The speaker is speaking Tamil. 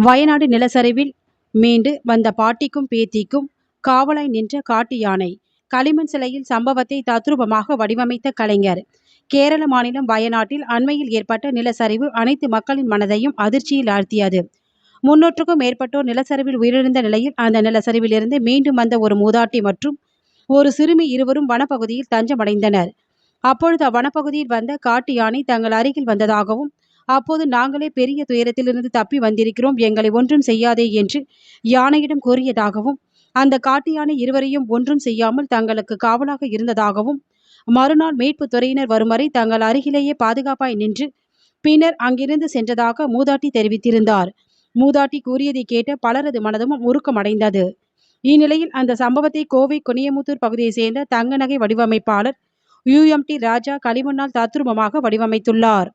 வயநாடு நிலச்சரிவில் மீண்டு வந்த பாட்டிக்கும் பேத்திக்கும் காவலாய் நின்ற காட்டு யானை. களிமண் சிலையில் சம்பவத்தை தத்ரூபமாக வடிவமைத்த கலைஞர். கேரள மாநிலம் வயநாட்டில் அண்மையில் ஏற்பட்ட நிலச்சரிவு அனைத்து மக்களின் மனதையும் அதிர்ச்சியில் ஆழ்த்தியது. 300க்கும் மேற்பட்டோர் நிலச்சரிவில் உயிரிழந்த நிலையில் அந்த நிலச்சரிவிலிருந்து மீண்டும் வந்த ஒரு மூதாட்டி மற்றும் ஒரு சிறுமி இருவரும் வனப்பகுதியில் தஞ்சமடைந்தனர். அப்பொழுது அவ்வனப்பகுதியில் வந்த காட்டு யானை தங்கள் அருகில் வந்ததாகவும், அப்போது நாங்களே பெரிய துயரத்திலிருந்து தப்பி வந்திருக்கிறோம், எங்களை ஒன்றும் செய்யாதே என்று யானையிடம் கூறியதாகவும், அந்த காட்டு யானை இருவரையும் ஒன்றும் செய்யாமல் தங்களுக்கு காவலாக இருந்ததாகவும், மறுநாள் மீட்பு துறையினர் வரும் வரை தங்கள் அருகிலேயே பாதுகாப்பாய் நின்று பின்னர் அங்கிருந்து சென்றதாக மூதாட்டி தெரிவித்திருந்தார். மூதாட்டி கூறியதை கேட்ட பலரது மனதும் உருக்கமடைந்தது. இந்நிலையில் அந்த சம்பவத்தை கோவை குனியமுத்தூர் பகுதியை சேர்ந்த தங்க நகை வடிவமைப்பாளர் UMT ராஜா களிமண்ணால் தத்ரூபமாக வடிவமைத்துள்ளார்.